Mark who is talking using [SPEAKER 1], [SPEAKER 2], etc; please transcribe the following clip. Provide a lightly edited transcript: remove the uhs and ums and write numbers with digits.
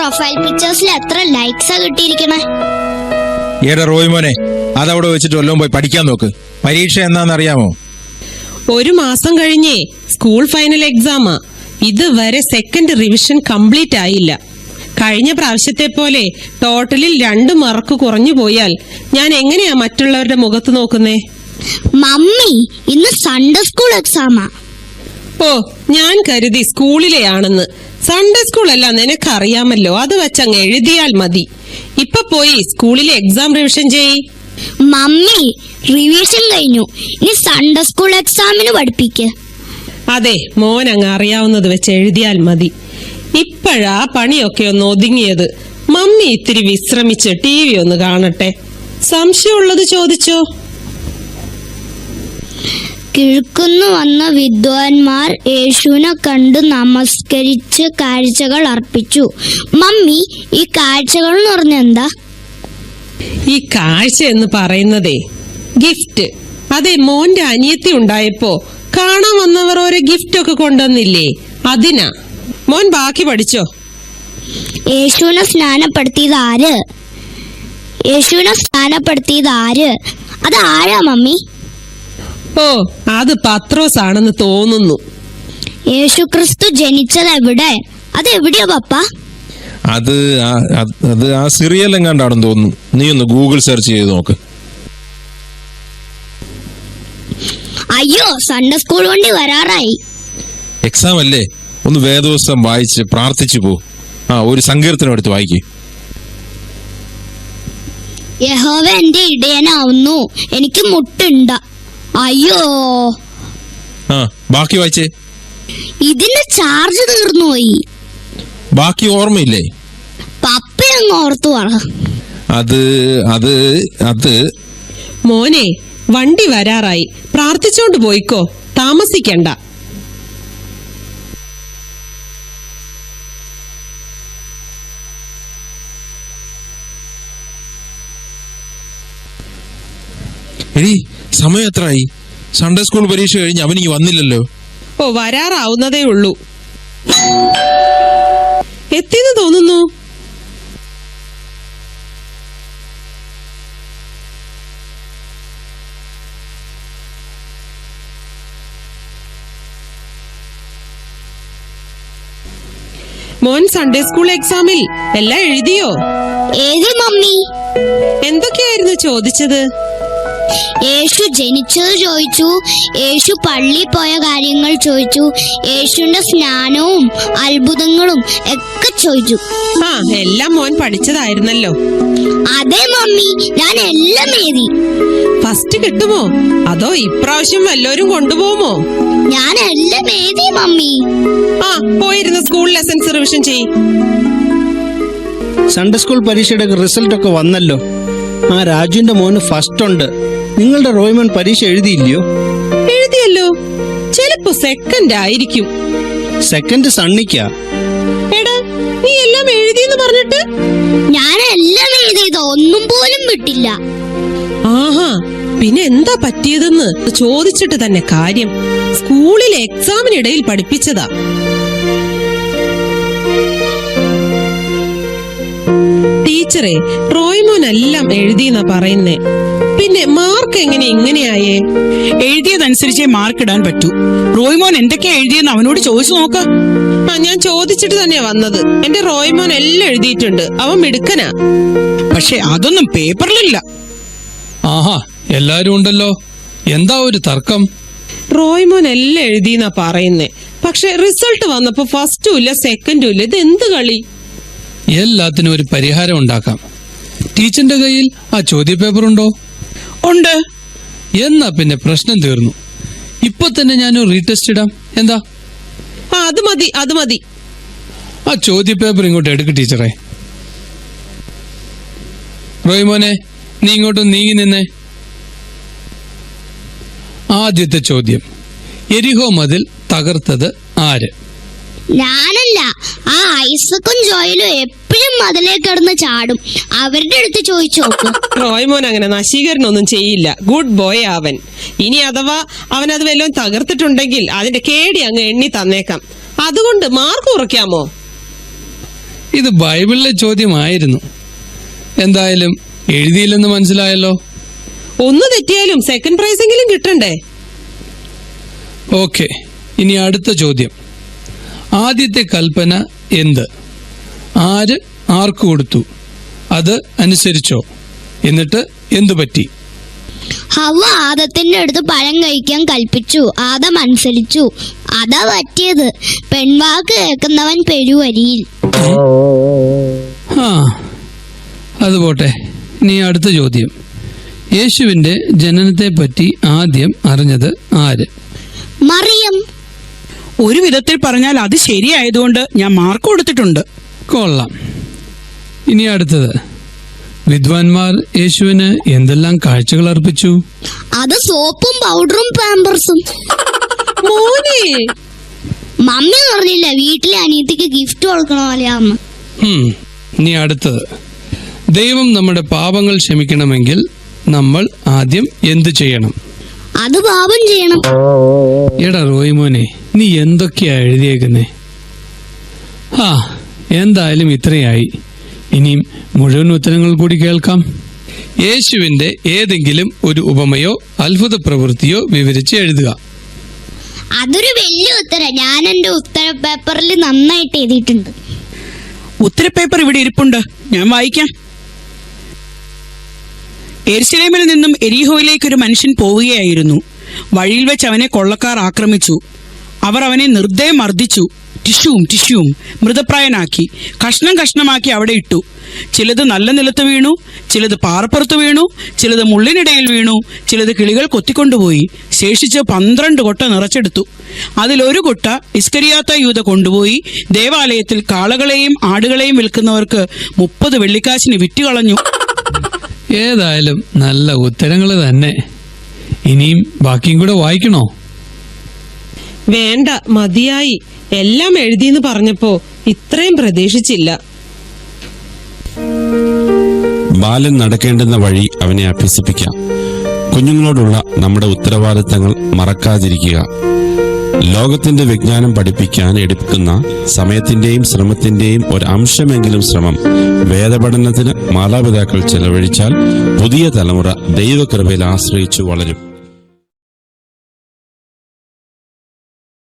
[SPEAKER 1] Profile പിക്ചേഴ്സിൽ എത്ര ലൈക്സാ കിട്ടിയിരിക്കണേ?
[SPEAKER 2] ഏടാ റോയ്മോനെ, അതവിടെ വെച്ചിട്ട് വല്ലതും പോയി പഠിക്കാൻ നോക്ക്. പരീക്ഷ എന്നാന്നറിയാമോ?
[SPEAKER 3] 1 മാസം കഴിഞ്ഞേ സ്കൂൾ ഫൈനൽ എക്സാമാ. ഇതുവരെ സെക്കൻഡ് റിവിഷൻ കംപ്ലീറ്റ് ആയില്ല. കഴിഞ്ഞ പ്രാവശ്യത്തെ പോലെ ടോട്ടലിൽ 2 മാർക്ക് കുറഞ്ഞു പോയാൽ ഞാൻ എങ്ങനെയാ മറ്റുള്ളവരുടെ മുഖത്ത് നോക്കുന്നേ?
[SPEAKER 1] മമ്മി, ഇന്ന് സൺഡേ സ്കൂൾ എക്സാമാ.
[SPEAKER 3] ഓ, ഞാൻ കരുതി സ്കൂളിലെയാണെന്ന്. സൺഡേ സ്കൂൾ അല്ല, നിനക്കറിയാമല്ലോ. അത് വെച്ചങ്ങ് എഴുതിയാൽ മതി. ഇപ്പൊ പോയി സ്കൂളിലെ എക്സാം റിവിഷൻ ചെയ്യ്.
[SPEAKER 1] മമ്മി, റിവിഷൻ കഴിഞ്ഞു. ഇനി സൺഡേ സ്കൂൾ എക്സാമിന് പഠിപ്പിക്ക്.
[SPEAKER 3] അതെ, മോൻ അങ്ങ് അറിയാവുന്നത് വെച്ച് എഴുതിയാൽ മതി. ഇപ്പോഴാ പണിയൊക്കെ ഒന്ന് ഒതുങ്ങിയത്. മമ്മി ഇത്തിരി വിശ്രമിച്ച് TV ഒന്ന് കാണട്ടെ. സംശയമുള്ളത് ചോദിച്ചോ.
[SPEAKER 1] കിഴക്കുന്ന് വന്ന വിദ്വാൻമാർ യേശുവിനെ കണ്ട് നമസ്കരിച്ച് കാഴ്ചകൾ അർപ്പിച്ചു. മമ്മി, ഈ കാഴ്ചകൾ എന്ന് പറഞ്ഞ എന്താ?
[SPEAKER 3] ഈ കാഴ്ച എന്ന് പറയുന്നതേ ഗിഫ്റ്റ്. അതെ, മോന്റെ അനിയത്തി ഉണ്ടായപ്പോ കാണാൻ വന്നവർ ഓരോ ഗിഫ്റ്റ് ഒക്കെ കൊണ്ടുവന്നില്ലേ, അതിനാ. മോൻ ബാക്കി പഠിച്ചോ.
[SPEAKER 1] യേശുവിനെ സ്നാനപ്പെടുത്തിയത് ആര്? യേശുവിനെ സ്നാനപ്പെടുത്തിയത് ആര്? അത് ആരാ മമ്മി?
[SPEAKER 3] ഓ, അത് പത്രോസ് ആണെന്ന് തോന്നുന്നു.
[SPEAKER 1] യേശു ക്രിസ്തു ജനിച്ചത് എവിടെ? അത് എവിടെയാ പപ്പ?
[SPEAKER 2] അത് ആ സിറിയൽ എങ്ങാണ്ടാണെന്ന് തോന്നുന്നു. നീ ഒന്ന് ഗൂഗിൾ സെർച്ച് ചെയ്ത് നോക്ക്.
[SPEAKER 1] അയ്യോ, സൺഡേ സ്കൂൾ വണ്ടി വരാറായി.
[SPEAKER 2] എക്സാം അല്ലേ, ഒന്ന് വേദപുസ്തകം വായിച്ച് പ്രാർത്ഥിച്ചു പോ. ഒരു സങ്കീർത്തനം എടുത്ത് വായിക്ക്.
[SPEAKER 1] യഹോവ എന്റെ ഇടയനാവുന്നു, എനിക്ക് മുട്ടുണ്ട. അയ്യോ,
[SPEAKER 2] ബാക്കി വായിച്ചേ.
[SPEAKER 1] ഇതിന്റെ ചാർജ് തീർന്നുപോയി.
[SPEAKER 2] ബാക്കി ഓർമ്മയില്ലേ?
[SPEAKER 1] പപ്പ അങ്ങ് ഓർത്തു പറ.
[SPEAKER 2] അത്
[SPEAKER 3] മോനെ, വണ്ടി വരാറായി. പ്രാർത്ഥിച്ചോണ്ട് പോയിക്കോ, താമസിക്കണ്ട.
[SPEAKER 2] എടി, സമയം എത്രയായി? സൺഡേ സ്കൂൾ പരീക്ഷ കഴിഞ്ഞ് അവനിക്ക് വന്നില്ലല്ലോ.
[SPEAKER 3] ഓ, വരാറാവുന്നതേ ഉള്ളൂ. എത്തിന്ന് തോന്നുന്നു. മോൻ സൺഡേ സ്കൂൾ എക്സാമിൽ എല്ലാം എഴുതിയോ?
[SPEAKER 1] ഏത് മമ്മി?
[SPEAKER 3] എന്തൊക്കെയായിരുന്നു ചോദിച്ചത്?
[SPEAKER 1] യേശു ജനിച്ചത് ചോദിച്ചു, യേശു പള്ളിയിൽ പോയ കാര്യങ്ങൾ ചോദിച്ചു, യേശുവിന്റെ സ്നാനവും അത്ഭുതങ്ങളും ഒക്കെ ചോദിച്ചു.
[SPEAKER 3] എല്ലാം മോൻ പഠിച്ചതായിരുന്നല്ലോ.
[SPEAKER 1] അതെ മമ്മി, ഞാൻ എല്ലാം എഴുതി.
[SPEAKER 3] ഫസ്റ്റ് കിട്ടുമോ അതോ ഇപ്രാവശ്യം വല്ലവരും കൊണ്ടുപോകുമോ?
[SPEAKER 1] ഞാൻ എല്ലാം എഴുതി മമ്മി.
[SPEAKER 3] പോയിരുന്ന സ്കൂൾ ലെസൺസ് റിവിഷൻ ചെയ്.
[SPEAKER 4] സൺഡേ സ്കൂൾ പരീക്ഷയുടെ റിസൾട്ട് ഒക്കെ വന്നല്ലോ. രാജുവിന്റെ മോന് ഫസ്റ്റ് ഉണ്ട്. നിങ്ങളുടെ റോയ്മോൻ പരീക്ഷ എഴുതിയില്ലയോ?
[SPEAKER 3] എഴുതിയല്ലോ. ചിലപ്പോ സെക്കൻഡ് ആയിരിക്കും.
[SPEAKER 4] സെക്കൻഡ് സണ്ണിക്കാ.
[SPEAKER 3] എടാ, നീ എല്ലാം എഴുതിയെന്ന് പറഞ്ഞിട്ട്?
[SPEAKER 1] ഞാൻ എല്ലാം എഴുതിയത്, ഒന്നും പോലും വിട്ടില്ല.
[SPEAKER 3] പിന്നെ എന്താ പറ്റിയതെന്ന് ചോദിച്ചിട്ട് തന്നെ കാര്യം. സ്കൂളിലെ എക്സാമിനിടയിൽ പഠിപ്പിച്ചതാ. ടീച്ചറെ, റോയ്മോൻ എല്ലാം എഴുതിയെന്നാ പറയുന്നേ. പിന്നെ മാർക്ക് എങ്ങനെ ഇങ്ങനെയായേ?
[SPEAKER 5] എഴുതിയതനുസരിച്ചേ മാർക്ക് ഇടാൻ പറ്റൂ. റോയ്മോൻ എന്തൊക്കെയാ എഴുതിയെന്ന് അവനോട് ചോദിച്ചു നോക്ക.
[SPEAKER 3] ഞാൻ ചോദിച്ചിട്ട് തന്നെയാ വന്നത്. എന്റെ റോയ്മോൻ എല്ലാം എഴുതിയിട്ടുണ്ട്. അവൻ മിടുക്കനാ.
[SPEAKER 5] പക്ഷെ അതൊന്നും പേപ്പറിലില്ല.
[SPEAKER 6] എല്ലാരും ഉണ്ടല്ലോ. എന്താ ഒരു തർക്കം?
[SPEAKER 3] റോയ്മോൻ എല്ലാം എഴുതിയെന്നാ പറയുന്നേ. പക്ഷെ റിസൾട്ട് വന്നപ്പോ ഫസ്റ്റും ഇല്ല സെക്കൻഡും ഇല്ല. ഇത് എന്ത് കളി?
[SPEAKER 6] എല്ലാത്തിനും ഒരു പരിഹാരം ഉണ്ടാക്കാം. ടീച്ചറിന്റെ കയ്യിൽ ആ ചോദ്യപേപ്പർ ഉണ്ടോ?
[SPEAKER 5] ഉണ്ട്.
[SPEAKER 6] എന്നാ പിന്നെ പ്രശ്നം തീർന്നു. ഇപ്പൊ തന്നെ ഞാനൊരു റീടെസ്റ്റ് ഇടാം. എന്താ?
[SPEAKER 3] അത് മതി.
[SPEAKER 6] ആ ചോദ്യപേപ്പർ ഇങ്ങോട്ട് എടുക്ക് ടീച്ചറെ. റോയ്മോനെ, നീ ഇങ്ങോട്ട് നീങ്ങി നിന്നേ. ആദ്യത്തെ ചോദ്യം, എരിഹോ മതിൽ തകർത്തത് ആര്?
[SPEAKER 1] ഞാനല്ല. ആ ഐസക്കും ജോയലും എപ്പോഴും മതിലേ കിടന്ന് ചാടും. അവരുടെ അടുത്ത് ചോദിച്ചു നോക്കും.
[SPEAKER 3] റോയ്മോൻ അങ്ങനെ നശീകരണമൊന്നും ചെയ്യില്ല. ഗുഡ് ബോയ് അവൻ. ഇനി അഥവാ അവൻ അത് വല്ലതും തകർത്തിട്ടുണ്ടെങ്കിൽ അതിന്റെ കേടി അങ്ങ് എണ്ണി തന്നേക്കാം. അതുകൊണ്ട് മാർക്ക് കുറയ്ക്കാമോ?
[SPEAKER 6] ഇത് ബൈബിളിലെ ചോദ്യമായിരുന്നു. എന്തായാലും എഴുതിയില്ലെന്ന് മനസ്സിലായല്ലോ.
[SPEAKER 3] ഒന്ന് തെറ്റിയാലും സെക്കൻഡ് പ്രൈസെങ്കിലും കിട്ടണ്ടേ?
[SPEAKER 6] ഓക്കെ, ഇനി അടുത്ത ചോദ്യം. ആദ്യത്തെ കൽപ്പന എന്ത്? ആര് ആർക്ക് കൊടുത്തു? അത് അനുസരിച്ചോ? എന്നിട്ട് എന്തു പറ്റി?
[SPEAKER 1] ഹവ്വ ആദത്തിന്റെ അടുത്ത് പഴം കഴിക്കാൻ കൽപ്പിച്ചു. ആദം അനുസരിച്ചു. അതാ പറ്റിയത്. പെൺവാക്ക് കേൾക്കുന്നവൻ പെരുവരിയിൽ.
[SPEAKER 6] ആ, അത് പോട്ടെ. ഇനി അടുത്ത ചോദ്യം. യേശുവിന്റെ ജനനത്തെ പറ്റി ആദ്യം അറിഞ്ഞത് ആര്?
[SPEAKER 1] മറിയം.
[SPEAKER 5] ഒരു വിധത്തിൽ പറഞ്ഞാൽ അത് ശരിയായതുകൊണ്ട് ഞാൻ മാർക്ക് കൊടുത്തിട്ടുണ്ട്.
[SPEAKER 6] കൊള്ളാം. ഇനി അടുത്തത്. വിദ്വാൻമാർ യേശുവിന് എന്തെല്ലാം കാഴ്ചകൾ അർപ്പിച്ചു?
[SPEAKER 1] അത് സോപ്പും പൗഡറും പാമ്പേഴ്സും.
[SPEAKER 3] മോനെ,
[SPEAKER 1] മമ്മി പറഞ്ഞില്ല വീട്ടിലെ അനിയത്തിക്ക് ഗിഫ്റ്റ് കൊടുക്കണ പോലെയാന്ന്.
[SPEAKER 6] ഇനി അടുത്തത്. ദൈവം നമ്മുടെ പാപങ്ങൾ ക്ഷമിക്കണമെങ്കിൽ നമ്മൾ ആദ്യം എന്ത് ചെയ്യണം?
[SPEAKER 1] അത് പാപം ചെയ്യണം.
[SPEAKER 6] എടാ റോയ്മോനെ, നീ എന്തൊക്കെയാ എഴുതിയേക്കുന്നേ? ആ, എന്തായാലും ഇത്രയായി. ഇനിയും മുഴുവൻ ഉത്തരങ്ങൾ കൂടി കേൾക്കാം. യേശുവിന്റെ ഏതെങ്കിലും ഒരു ഉപമയോ അത്ഭുത പ്രവൃത്തിയോ വിവരിച്ച് എഴുതുക.
[SPEAKER 1] അതൊരു വലിയ ഉത്തരം. ഞാൻ എന്റെ ഉത്തര പേപ്പറിൽ നന്നായിട്ട് എഴുതിയിട്ടുണ്ട്.
[SPEAKER 5] ഉത്തരപേപ്പർ ഇവിടെ ഇരിപ്പുണ്ട്, ഞാൻ വായിക്കാം. യെരുശലേമിൽ നിന്നും എരീഹോയിലേക്ക് ഒരു മനുഷ്യൻ പോവുകയായിരുന്നു. വഴിയിൽ വെച്ച് അവനെ കൊള്ളക്കാർ ആക്രമിച്ചു. അവർ അവനെ നിർദ്ദയം മർദ്ദിച്ചു. ടിഷ്യൂവും മൃതപ്രായനാക്കി കഷ്ണം കഷ്ണമാക്കി അവിടെ ഇട്ടു. ചിലത് നല്ല നിലത്ത് വീണു, ചിലത് പാറപ്പുറത്ത് വീണു, ചിലത് മുള്ളിനിടയിൽ വീണു, ചിലത് കിളികൾ കൊത്തിക്കൊണ്ടുപോയി. ശേഷിച്ച് 12 കൊട്ട നിറച്ചെടുത്തു. അതിലൊരു കൊട്ട ഇസ്കരിയാത്ത യൂദ കൊണ്ടുപോയി ദേവാലയത്തിൽ കാളകളെയും ആടുകളെയും വിൽക്കുന്നവർക്ക് 30 വെള്ളിക്കാശിന് വിറ്റുകളഞ്ഞു.
[SPEAKER 6] ഏതായാലും നല്ല ഉത്തരങ്ങൾ തന്നെ. ഇനിയും ബാക്കിയും കൂടെ വായിക്കണോ?
[SPEAKER 3] വേണ്ട, മതിയായി. എല്ലാം എഴുതിയെന്ന് പറഞ്ഞപ്പോ ഇത്രയും പ്രതീക്ഷിച്ചില്ല.
[SPEAKER 7] ബാലൻ നടക്കേണ്ടുന്ന വഴി അവനെ അഭ്യസിപ്പിക്കാം. കുഞ്ഞുങ്ങളോടുള്ള നമ്മുടെ ഉത്തരവാദിത്തങ്ങൾ മറക്കാതിരിക്കുക. ലോകത്തിന്റെ വിജ്ഞാനം പഠിപ്പിക്കാൻ എടുക്കുന്ന സമയത്തിന്റെയും ശ്രമത്തിന്റെയും ഒരു അംശമെങ്കിലും ശ്രമം വേദപഠനത്തിന് മാതാപിതാക്കൾ ചെലവഴിച്ചാൽ പുതിയ തലമുറ ദൈവകൃപയിൽ ആശ്രയിച്ചു വളരും.